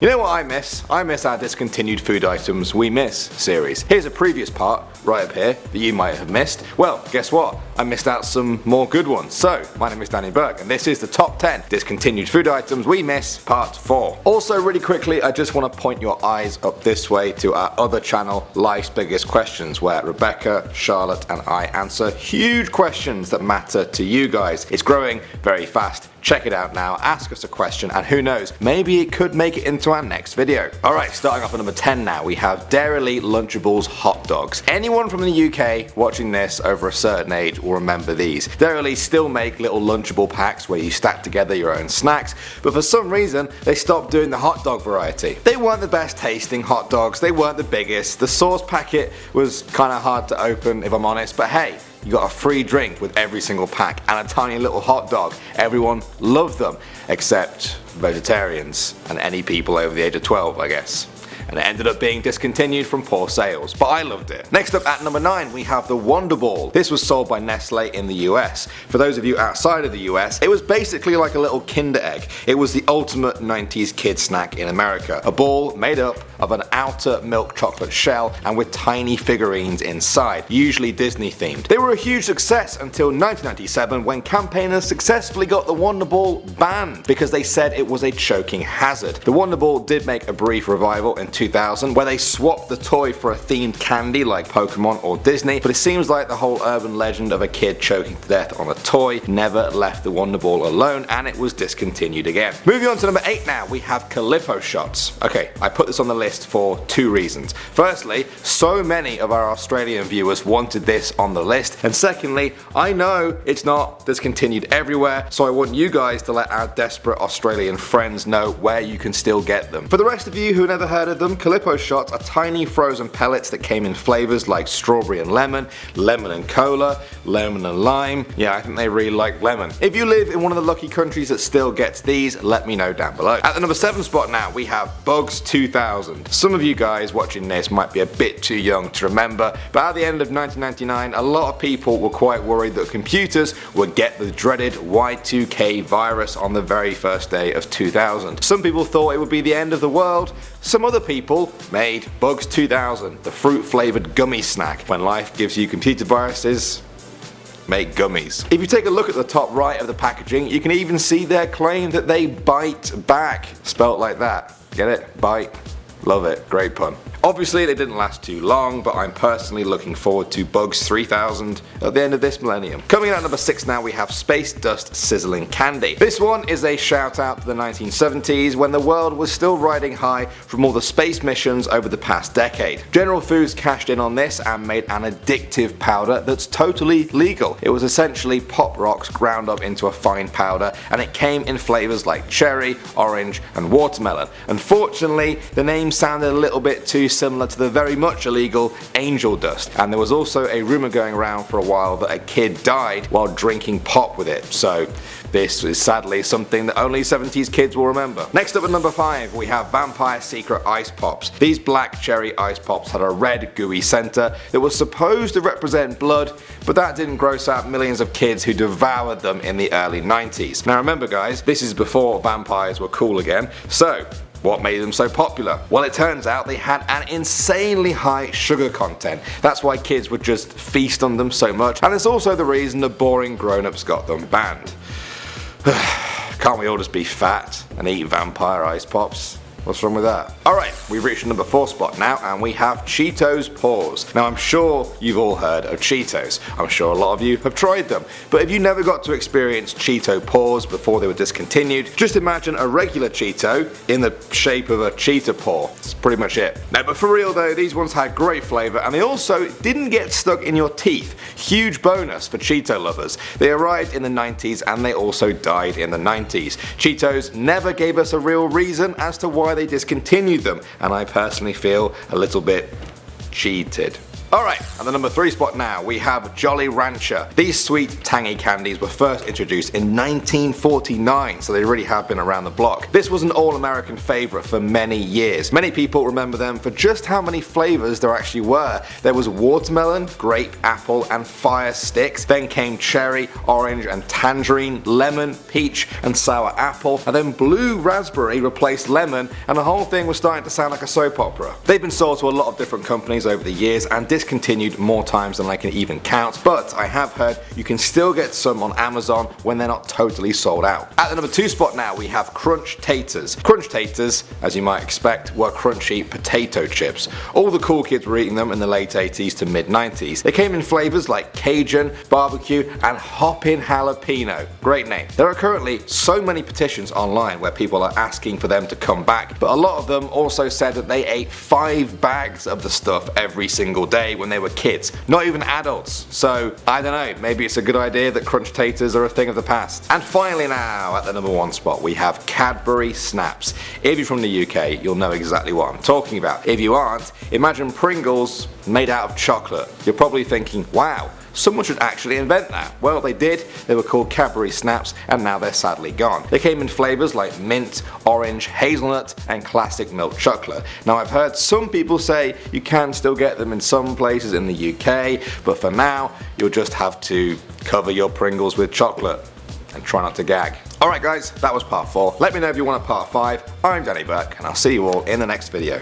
You know what I miss? I miss our Discontinued Food Items We Miss series. Here's a previous part, right up here, that you might have missed. Well, guess what? I missed out some more good ones. So, my name is Burke, and this is the top 10 Discontinued Food Items We Miss, part 4. Also, really quickly, I just want to point your eyes up this way to our other channel, Life's Biggest Questions, where Rebecca, Charlotte, and I answer huge questions that matter to you guys. It's growing very fast. Check it out now, ask us a question, and who knows, maybe it could make it into our next video. Alright, starting off at number 10 now, we have Dairylea Lunchables hot dogs. Anyone from the UK watching this over a certain age will remember these. Dairylea still make little Lunchable packs where you stack together your own snacks, but for some reason they stopped doing the hot dog variety. They weren't the best tasting hot dogs, they weren't the biggest, the sauce packet was kinda hard to open if I'm honest, but hey, you got a free drink with every single pack and a tiny little hot dog. Everyone loved them, except vegetarians and any people over the age of 12, I guess. And it ended up being discontinued from poor sales, but I loved it. Next up at number 9 we have the Wonder Ball. This was sold by Nestle in the US. For those of you outside of the US, it was basically like a little Kinder Egg. It was the ultimate 90s kid snack in America. A ball made up of an outer milk chocolate shell and with tiny figurines inside, usually Disney themed. They were a huge success until 1997 when campaigners successfully got the Wonder Ball banned because they said it was a choking hazard. The Wonder Ball did make a brief revival in 2000 where they swapped the toy for a themed candy like Pokemon or Disney, but it seems like the whole urban legend of a kid choking to death on a toy never left the Wonder Ball alone and it was discontinued again. Moving on to number 8 now, we have Calippo Shots. Okay, I put this on the list for two reasons. Firstly, so many of our Australian viewers wanted this on the list, and secondly, I know it's not discontinued everywhere, so I want you guys to let our desperate Australian friends know where you can still get them. For the rest of you who never heard of them, Calippo Shots are tiny frozen pellets that came in flavours like strawberry and lemon, lemon and cola, lemon and lime. Yeah, I think they really like lemon. If you live in one of the lucky countries that still gets these, let me know down below. At the number 7 spot now, we have Bugs 2000. Some of you guys watching this might be a bit too young to remember, but at the end of 1999, a lot of people were quite worried that computers would get the dreaded Y2K virus on the very first day of 2000. Some people thought it would be the end of the world. Some other people made Bugs 2000, the fruit flavoured gummy snack. When life gives you computer viruses, make gummies. If you take a look at the top right of the packaging, you can even see their claim that they bite back. Spelt like that. Get it? Bite. Love it. Great pun. Obviously they didn't last too long, but I'm personally looking forward to Bugs 3000 at the end of this millennium. Coming in at number 6 now, we have Space Dust Sizzling Candy. This one is a shout out to the 1970s when the world was still riding high from all the space missions over the past decade. General Foods cashed in on this and made an addictive powder that's totally legal. It was essentially Pop Rocks ground up into a fine powder, and it came in flavours like cherry, orange and watermelon. Unfortunately, the name sounded a little bit too similar to the very much illegal Angel Dust, and there was also a rumour going around for a while that a kid died while drinking pop with it, so this is sadly something that only 70s kids will remember. Next up at number 5 we have Vampire Secret Ice Pops. These black cherry ice pops had a red gooey centre that was supposed to represent blood, but that didn't gross out millions of kids who devoured them in the early 90s. Now remember guys, this is before vampires were cool again, so what made them so popular? Well, it turns out they had an insanely high sugar content. That's why kids would just feast on them so much, and it's also the reason the boring grown-ups got them banned. Can't we all just be fat and eat vampire ice pops? What's wrong with that? Alright, we've reached the number 4 spot now, and we have Cheetos Paws. Now I'm sure you've all heard of Cheetos. I'm sure a lot of you have tried them. But if you never got to experience Cheeto Paws before they were discontinued, just imagine a regular Cheeto in the shape of a cheetah paw. That's pretty much it. Now but for real though, these ones had great flavour and they also didn't get stuck in your teeth. Huge bonus for Cheeto lovers. They arrived in the 90s and they also died in the 90s. Cheetos never gave us a real reason as to why they discontinued them, and I personally feel a little bit cheated. Alright, at the number 3 spot now we have Jolly Rancher. These sweet, tangy candies were first introduced in 1949, so they really have been around the block. This was an all-American favourite for many years. Many people remember them for just how many flavours there actually were. There was watermelon, grape, apple, and fire sticks. Then came cherry, orange, and tangerine, lemon, peach, and sour apple, and then blue raspberry replaced lemon, and the whole thing was starting to sound like a soap opera. They've been sold to a lot of different companies over the years and discontinued more times than I can even count, but I have heard you can still get some on Amazon when they're not totally sold out. At the number 2 spot now we have Crunch Tators. Crunch Tators, as you might expect, were crunchy potato chips. All the cool kids were eating them in the late 80s to mid 90s. They came in flavours like Cajun, barbecue, and hoppin' jalapeno. Great name. There are currently so many petitions online where people are asking for them to come back, but a lot of them also said that they ate 5 bags of the stuff every single day when they were kids, not even adults. So I don't know, maybe it's a good idea that Crunch Tators are a thing of the past. And finally now, at the number 1 spot we have Cadbury Snaps. If you're from the UK, you'll know exactly what I'm talking about. If you aren't, imagine Pringles made out of chocolate. You're probably thinking, wow, someone should actually invent that. Well, they did. They were called Cadbury Snaps, and now they're sadly gone. They came in flavours like mint, orange, hazelnut, and classic milk chocolate. Now I've heard some people say you can still get them in some places in the UK, but for now you'll just have to cover your Pringles with chocolate and try not to gag. Alright guys, that was part 4. Let me know if you want a part 5. I'm Danny Burke, and I'll see you all in the next video.